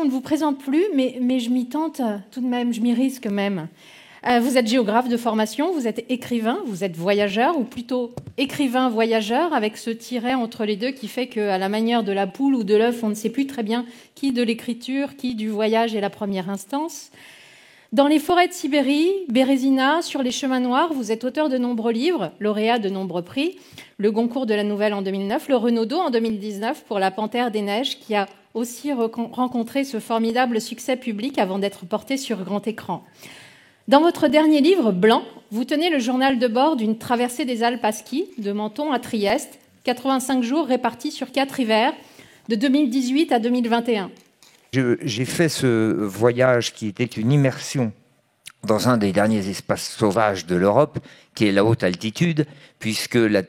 on ne vous présente plus, mais je m'y tente tout de même, je m'y risque même. Vous êtes géographe de formation, vous êtes écrivain, vous êtes voyageur, ou plutôt écrivain-voyageur, avec ce tiret entre les deux qui fait qu'à la manière de la poule ou de l'œuf, on ne sait plus très bien qui de l'écriture, qui du voyage est la première instance. Dans les forêts de Sibérie, Bérésina, sur les chemins noirs, vous êtes auteur de nombreux livres, lauréat de nombreux prix, le Goncourt de la Nouvelle en 2009, le Renaudot en 2019 pour La Panthère des Neiges, qui a aussi rencontré ce formidable succès public avant d'être porté sur grand écran. Dans votre dernier livre, Blanc, vous tenez le journal de bord d'une traversée des Alpes à ski, de Menton à Trieste, 85 jours répartis sur 4 hivers, de 2018 à 2021. J'ai fait ce voyage qui était une immersion dans un des derniers espaces sauvages de l'Europe, qui est la haute altitude, puisque la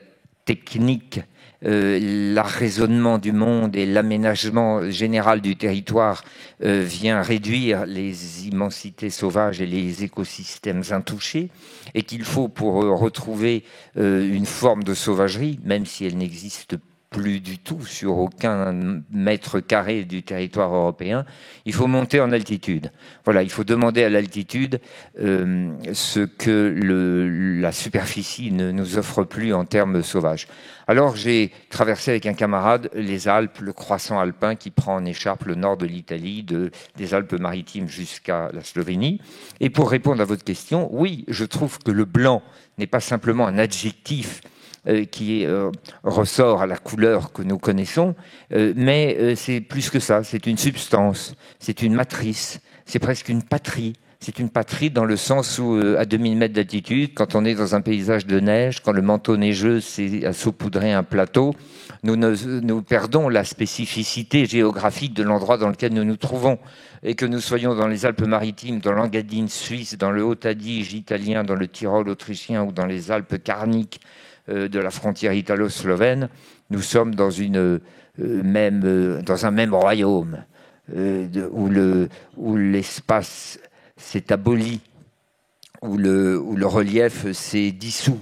technique, l'arraisonnement du monde et l'aménagement général du territoire vient réduire les immensités sauvages et les écosystèmes intouchés, et qu'il faut, pour retrouver une forme de sauvagerie, même si elle n'existe plus du tout sur aucun mètre carré du territoire européen, il faut monter en altitude. Voilà, il faut demander à l'altitude ce que la superficie ne nous offre plus en termes sauvages. Alors j'ai traversé avec un camarade les Alpes, le croissant alpin qui prend en écharpe le nord de l'Italie, des Alpes-Maritimes jusqu'à la Slovénie. Et pour répondre à votre question, oui, je trouve que le blanc n'est pas simplement un adjectif qui ressort à la couleur que nous connaissons, mais c'est plus que ça, c'est une substance, c'est une matrice, c'est presque une patrie. C'est une patrie dans le sens où, à 2000 mètres d'altitude, quand on est dans un paysage de neige, quand le manteau neigeux s'est saupoudré un plateau, nous perdons la spécificité géographique de l'endroit dans lequel nous nous trouvons. Et que nous soyons dans les Alpes-Maritimes, dans l'Engadine suisse, dans le Haut-Adige italien, dans le Tyrol autrichien ou dans les Alpes carniques de la frontière italo-slovène, nous sommes dans dans un même royaume où l'espace s'est aboli, où le relief s'est dissous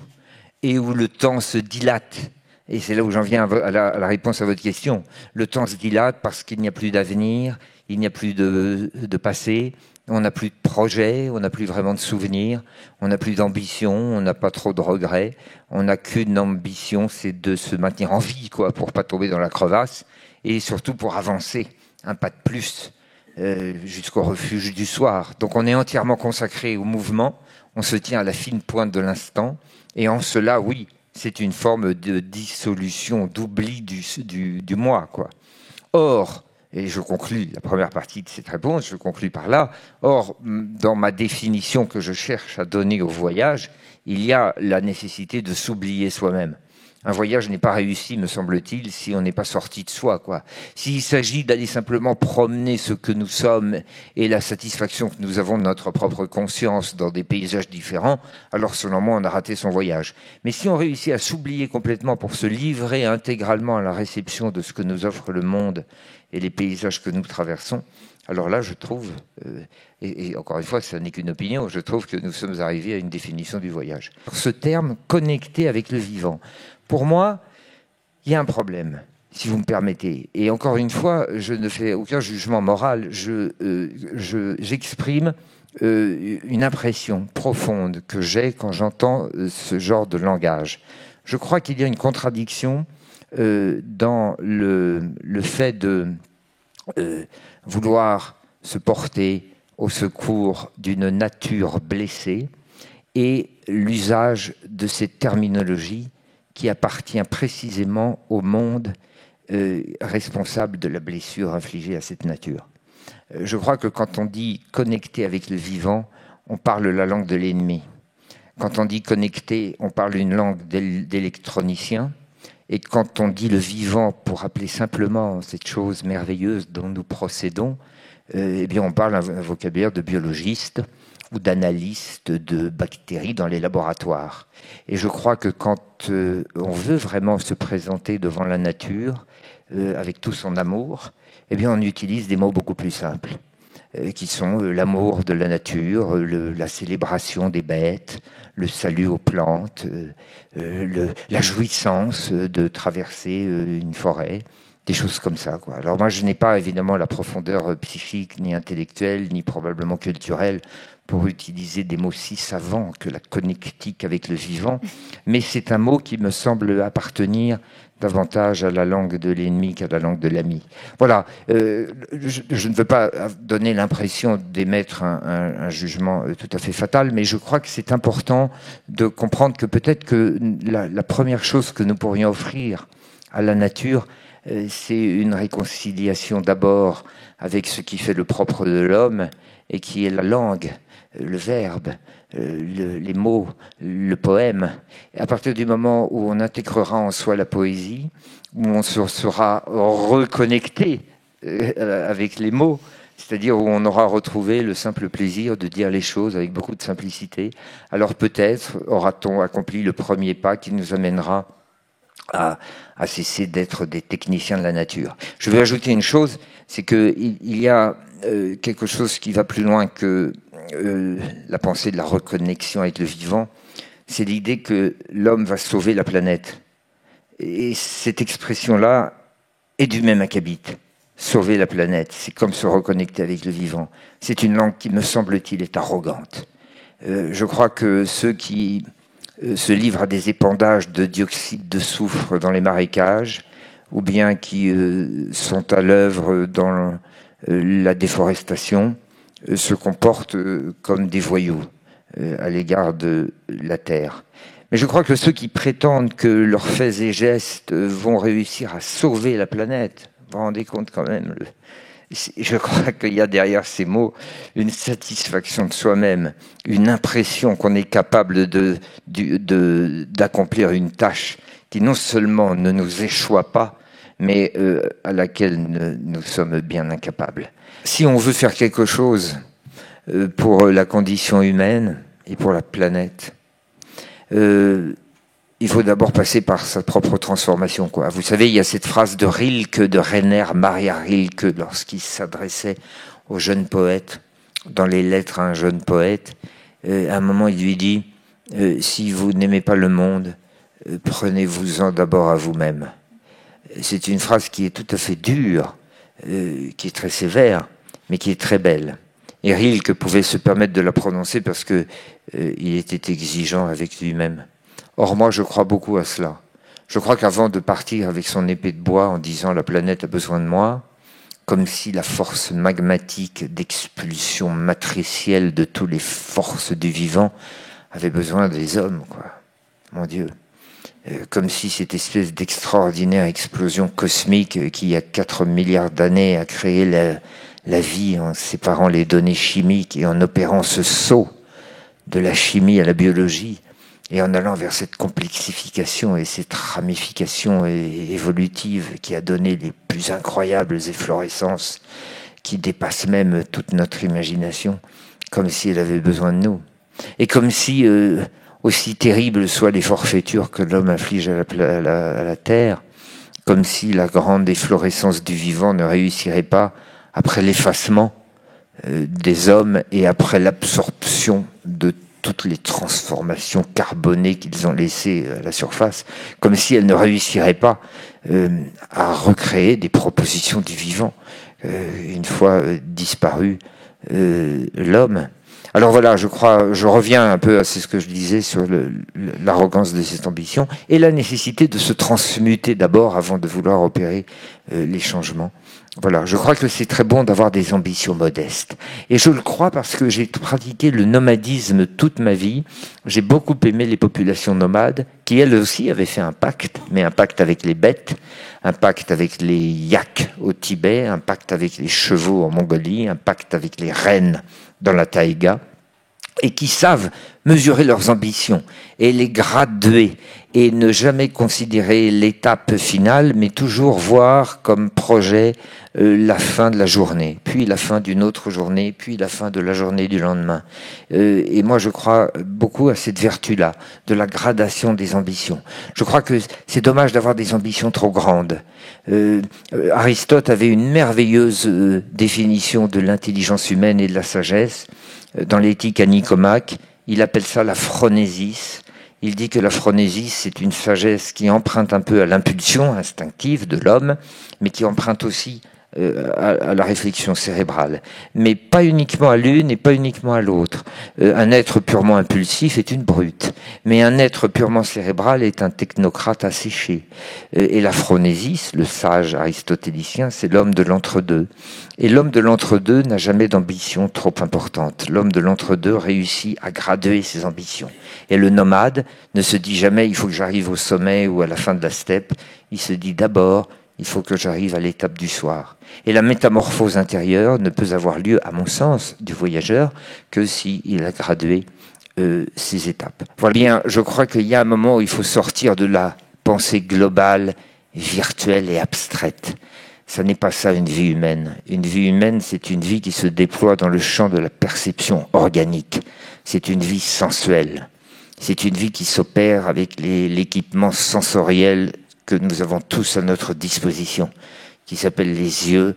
et où le temps se dilate. Et c'est là où j'en viens à la réponse à votre question. Le temps se dilate parce qu'il n'y a plus d'avenir, il n'y a plus de passé, on n'a plus de projet, on n'a plus vraiment de souvenirs, on n'a plus d'ambition, on n'a pas trop de regrets, on n'a qu'une ambition, c'est de se maintenir en vie, quoi, pour pas tomber dans la crevasse et surtout pour avancer un pas de plus jusqu'au refuge du soir. Donc on est entièrement consacré au mouvement, on se tient à la fine pointe de l'instant et en cela, oui, c'est une forme de dissolution, d'oubli du moi, quoi. Or, et je conclus la première partie de cette réponse, je conclus par là. Or, dans ma définition que je cherche à donner au voyage, il y a la nécessité de s'oublier soi-même. Un voyage n'est pas réussi, me semble-t-il, si on n'est pas sorti de soi, quoi. S'il s'agit d'aller simplement promener ce que nous sommes et la satisfaction que nous avons de notre propre conscience dans des paysages différents, alors selon moi, on a raté son voyage. Mais si on réussit à s'oublier complètement pour se livrer intégralement à la réception de ce que nous offre le monde et les paysages que nous traversons, alors là, je trouve, et encore une fois, ça n'est qu'une opinion, je trouve que nous sommes arrivés à une définition du voyage. Ce terme « connecté avec le vivant », pour moi, il y a un problème, si vous me permettez. Et encore une fois, je ne fais aucun jugement moral, j'exprime une impression profonde que j'ai quand j'entends ce genre de langage. Je crois qu'il y a une contradiction dans le fait de vouloir se porter au secours d'une nature blessée et l'usage de cette terminologie qui appartient précisément au monde responsable de la blessure infligée à cette nature. Je crois que quand on dit connecter avec le vivant, on parle la langue de l'ennemi. Quand on dit connecter, on parle une langue d'électronicien. Et quand on dit le vivant pour appeler simplement cette chose merveilleuse dont nous procédons, eh bien on parle un vocabulaire de biologiste ou d'analyste de bactéries dans les laboratoires. Et je crois que quand on veut vraiment se présenter devant la nature avec tout son amour, eh bien on utilise des mots beaucoup plus simples, qui sont l'amour de la nature, la célébration des bêtes, le salut aux plantes, la jouissance de traverser une forêt, Des choses comme ça, quoi. Alors moi, je n'ai pas évidemment la profondeur psychique, ni intellectuelle, ni probablement culturelle pour utiliser des mots si savants que la connectique avec le vivant, mais c'est un mot qui me semble appartenir davantage à la langue de l'ennemi qu'à la langue de l'ami. Voilà, je ne veux pas donner l'impression d'émettre un jugement tout à fait fatal, mais je crois que c'est important de comprendre que peut-être que la première chose que nous pourrions offrir à la nature, c'est une réconciliation d'abord avec ce qui fait le propre de l'homme et qui est la langue, le verbe, les mots, le poème. Et à partir du moment où on intégrera en soi la poésie, où on se sera reconnecté avec les mots, c'est-à-dire où on aura retrouvé le simple plaisir de dire les choses avec beaucoup de simplicité, alors peut-être aura-t-on accompli le premier pas qui nous amènera à cesser d'être des techniciens de la nature. Je veux ajouter une chose, c'est qu'il y a quelque chose qui va plus loin que la pensée de la reconnexion avec le vivant, c'est l'idée que l'homme va sauver la planète. Et cette expression-là est du même acabit. Sauver la planète, c'est comme se reconnecter avec le vivant. C'est une langue qui, me semble-t-il, est arrogante. Je crois que ceux qui se livrent à des épandages de dioxyde de soufre dans les marécages, ou bien qui sont à l'œuvre dans la déforestation, se comportent comme des voyous à l'égard de la Terre. Mais je crois que ceux qui prétendent que leurs faits et gestes vont réussir à sauver la planète, vous vous rendez compte quand même, je crois qu'il y a derrière ces mots une satisfaction de soi-même, une impression qu'on est capable d'accomplir une tâche qui non seulement ne nous échoit pas, mais à laquelle nous sommes bien incapables. Si on veut faire quelque chose pour la condition humaine et pour la planète, il faut d'abord passer par sa propre transformation, quoi. Vous savez, il y a cette phrase de Rilke, de Rainer Maria Rilke, lorsqu'il s'adressait au jeune poète, dans les lettres à un jeune poète. À un moment, il lui dit si vous n'aimez pas le monde, prenez-vous-en d'abord à vous-même. C'est une phrase qui est tout à fait dure, qui est très sévère, mais qui est très belle. Et Rilke pouvait se permettre de la prononcer parce que il était exigeant avec lui-même. Or, moi, je crois beaucoup à cela. Je crois qu'avant de partir avec son épée de bois en disant « la planète a besoin de moi », comme si la force magmatique d'expulsion matricielle de toutes les forces du vivant avait besoin des hommes, quoi. Mon Dieu. Comme si cette espèce d'extraordinaire explosion cosmique qui, il y a 4 milliards d'années, a créé la vie en séparant les données chimiques et en opérant ce saut de la chimie à la biologie, et en allant vers cette complexification et cette ramification évolutive qui a donné les plus incroyables efflorescences qui dépassent même toute notre imagination, comme si elle avait besoin de nous. Et comme si, aussi terribles soient les forfaitures que l'homme inflige à la Terre, comme si la grande efflorescence du vivant ne réussirait pas après l'effacement des hommes et après l'absorption de toutes les transformations carbonées qu'ils ont laissées à la surface, comme si elles ne réussiraient pas à recréer des propositions du vivant, une fois disparu l'homme. Alors voilà, je reviens un peu à ce que je disais sur l'arrogance de cette ambition et la nécessité de se transmuter d'abord avant de vouloir opérer les changements. Voilà, je crois que c'est très bon d'avoir des ambitions modestes. Et je le crois parce que j'ai pratiqué le nomadisme toute ma vie. J'ai beaucoup aimé les populations nomades qui, elles aussi, avaient fait un pacte, mais un pacte avec les bêtes, un pacte avec les yaks au Tibet, un pacte avec les chevaux en Mongolie, un pacte avec les rennes dans la taïga, et qui savent mesurer leurs ambitions et les graduer et ne jamais considérer l'étape finale, mais toujours voir comme projet la fin de la journée, puis la fin d'une autre journée, puis la fin de la journée du lendemain. Et moi, je crois beaucoup à cette vertu-là, de la gradation des ambitions. Je crois que c'est dommage d'avoir des ambitions trop grandes. Aristote avait une merveilleuse définition de l'intelligence humaine et de la sagesse. Dans l'éthique à Nicomaque, il appelle ça la phronésis. Il dit que la phronésis, c'est une sagesse qui emprunte un peu à l'impulsion instinctive de l'homme, mais qui emprunte aussi à la réflexion cérébrale, mais pas uniquement à l'une et pas uniquement à l'autre. Un être purement impulsif est une brute, mais un être purement cérébral est un technocrate asséché. Et la phronésis, le sage aristotélicien, c'est l'homme de l'entre-deux. Et l'homme de l'entre-deux n'a jamais d'ambition trop importante. L'homme de l'entre-deux réussit à graduer ses ambitions. Et le nomade ne se dit jamais « il faut que j'arrive au sommet ou à la fin de la steppe ». Il se dit d'abord « il faut que j'arrive à l'étape du soir ». Et la métamorphose intérieure ne peut avoir lieu, à mon sens, du voyageur, que s'il a gradué ces étapes. Voilà bien, je crois qu'il y a un moment où il faut sortir de la pensée globale, virtuelle et abstraite. Ça n'est pas ça une vie humaine. Une vie humaine, c'est une vie qui se déploie dans le champ de la perception organique. C'est une vie sensuelle. C'est une vie qui s'opère avec l'équipement sensoriel que nous avons tous à notre disposition, qui s'appelle les yeux,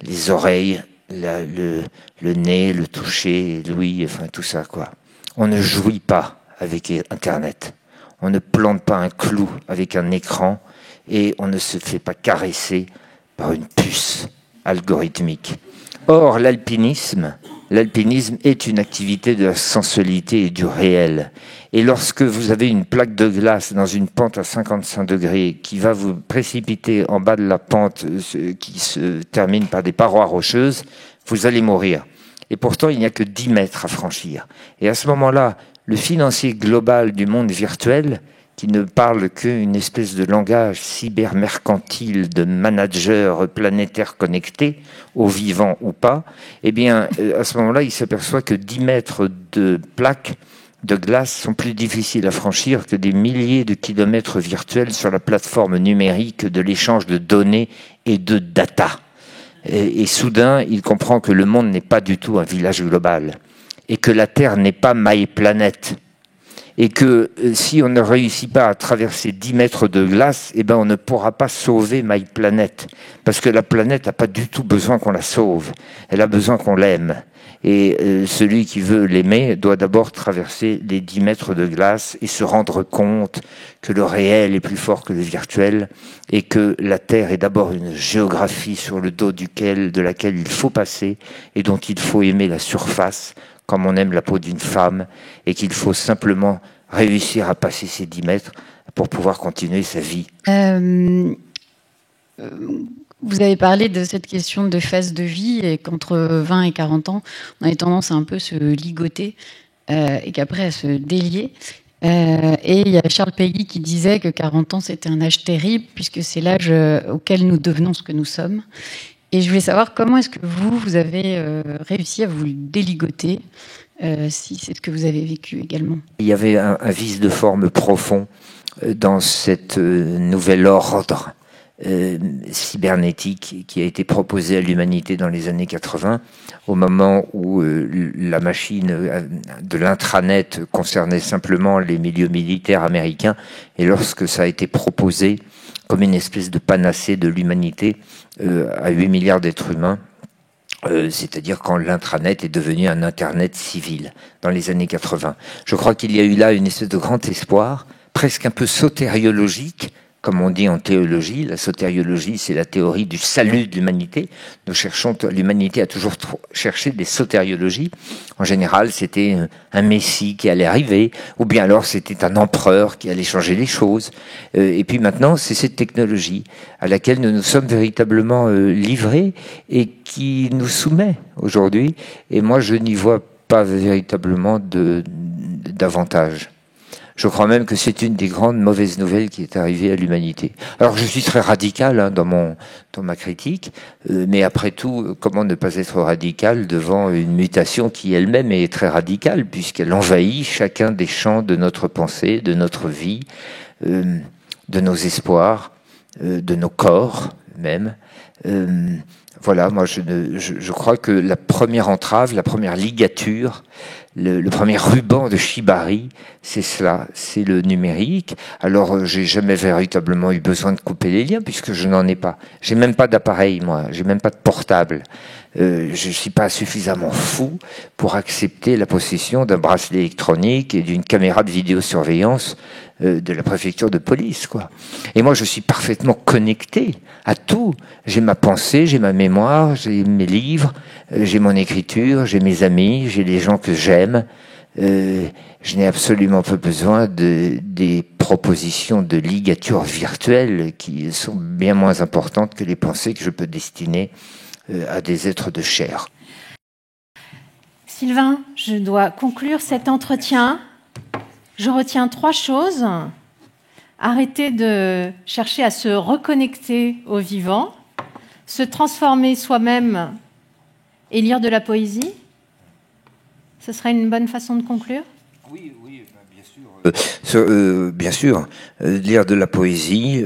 les oreilles, le nez, le toucher, l'ouïe, enfin tout ça, quoi. On ne jouit pas avec Internet. On ne plante pas un clou avec un écran et on ne se fait pas caresser par une puce algorithmique. Or, l'alpinisme est une activité de la sensualité et du réel. Et lorsque vous avez une plaque de glace dans une pente à 55 degrés qui va vous précipiter en bas de la pente qui se termine par des parois rocheuses, vous allez mourir. Et pourtant, il n'y a que 10 mètres à franchir. Et à ce moment-là, le financier global du monde virtuel, qui ne parle qu'une espèce de langage cybermercantile de managers planétaires connectés, aux vivants ou pas, eh bien, à ce moment-là, il s'aperçoit que 10 mètres de plaques de glace sont plus difficiles à franchir que des milliers de kilomètres virtuels sur la plateforme numérique de l'échange de données et de data. Et soudain, il comprend que le monde n'est pas du tout un village global et que la Terre n'est pas my planet. Et que si on ne réussit pas à traverser 10 mètres de glace, eh ben on ne pourra pas sauver my planet. Parce que la planète n'a pas du tout besoin qu'on la sauve. Elle a besoin qu'on l'aime. Et celui qui veut l'aimer doit d'abord traverser les 10 mètres de glace et se rendre compte que le réel est plus fort que le virtuel et que la Terre est d'abord une géographie sur le dos de laquelle il faut passer et dont il faut aimer la surface comme on aime la peau d'une femme, et qu'il faut simplement réussir à passer ces 10 mètres pour pouvoir continuer sa vie. Vous avez parlé de cette question de phase de vie, et qu'entre 20 et 40 ans, on a tendance à un peu se ligoter, et qu'après à se délier. Et il y a Charles Péguy qui disait que 40 ans, c'était un âge terrible, puisque c'est l'âge auquel nous devenons ce que nous sommes. Et je voulais savoir comment est-ce que vous avez réussi à vous déligoter, si c'est ce que vous avez vécu également. Il y avait un vice de forme profond dans cette nouvel ordre cybernétique qui a été proposé à l'humanité dans les années 80, au moment où la machine de l'intranet concernait simplement les milieux militaires américains, et lorsque ça a été proposé comme une espèce de panacée de l'humanité à 8 milliards d'êtres humains, c'est-à-dire quand l'intranet est devenu un internet civil dans les années 80. Je crois qu'il y a eu là une espèce de grand espoir, presque un peu sotériologique, comme on dit en théologie. La sotériologie, c'est la théorie du salut de l'humanité. L'humanité a toujours cherché des sotériologies. En général, c'était un messie qui allait arriver, ou bien alors c'était un empereur qui allait changer les choses. Et puis maintenant, c'est cette technologie à laquelle nous nous sommes véritablement livrés et qui nous soumet aujourd'hui. Et moi, je n'y vois pas véritablement d'avantage. Je crois même que c'est une des grandes mauvaises nouvelles qui est arrivée à l'humanité. Alors je suis très radical dans ma critique, mais après tout, comment ne pas être radical devant une mutation qui elle-même est très radicale, puisqu'elle envahit chacun des champs de notre pensée, de notre vie, de nos espoirs, de nos corps même. Voilà, moi je crois que la première entrave, la première ligature, le premier ruban de Shibari, c'est cela, c'est le numérique. Alors j'ai jamais véritablement eu besoin de couper les liens puisque je n'en ai pas. J'ai même pas d'appareil, moi, j'ai même pas de portable. je ne suis pas suffisamment fou pour accepter la possession d'un bracelet électronique et d'une caméra de vidéosurveillance de la préfecture de police, quoi. Et moi, je suis parfaitement connecté à tout. J'ai ma pensée, j'ai ma mémoire, j'ai mes livres, j'ai mon écriture, j'ai mes amis, j'ai les gens que j'aime. Je n'ai absolument pas besoin des propositions de ligature virtuelle qui sont bien moins importantes que les pensées que je peux destiner à des êtres de chair. Sylvain, je dois conclure cet entretien. Je retiens 3 choses. Arrêter de chercher à se reconnecter au vivant, se transformer soi-même et lire de la poésie. Ce serait une bonne façon de conclure ? Oui, bien sûr. Lire de la poésie,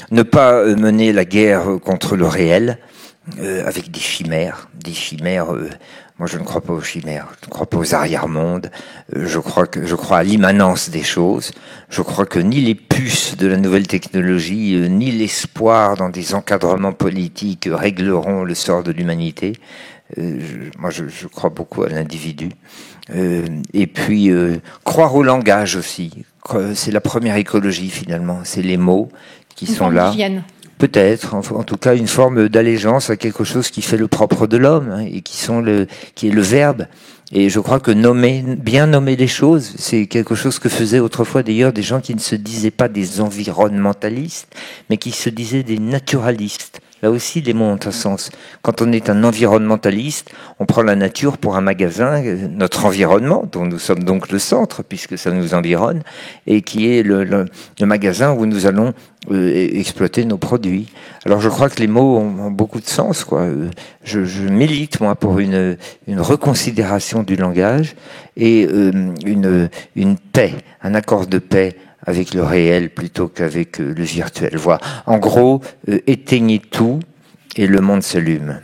ne pas mener la guerre contre le réel avec des chimères. Moi, je ne crois pas aux chimères. Je ne crois pas aux arrière-mondes. Je crois à l'immanence des choses. Je crois que ni les puces de la nouvelle technologie, ni l'espoir dans des encadrements politiques régleront le sort de l'humanité. Je crois beaucoup à l'individu. Et puis, croire au langage aussi. C'est la première écologie, finalement. C'est les mots qui sont là. Peut-être, en tout cas, une forme d'allégeance à quelque chose qui fait le propre de l'homme, hein, et qui est le verbe. Et je crois que bien nommer les choses, c'est quelque chose que faisaient autrefois d'ailleurs des gens qui ne se disaient pas des environnementalistes, mais qui se disaient des naturalistes. Là aussi, les mots ont un sens. Quand on est un environnementaliste, on prend la nature pour un magasin, notre environnement, dont nous sommes donc le centre, puisque ça nous environne, et qui est le magasin où nous allons exploiter nos produits. Alors je crois que les mots ont beaucoup de sens, quoi. Je milite, moi, pour une reconsidération du langage et une paix, un accord de paix avec le réel plutôt qu'avec le virtuel. Voilà. En gros, éteignez tout et le monde s'allume.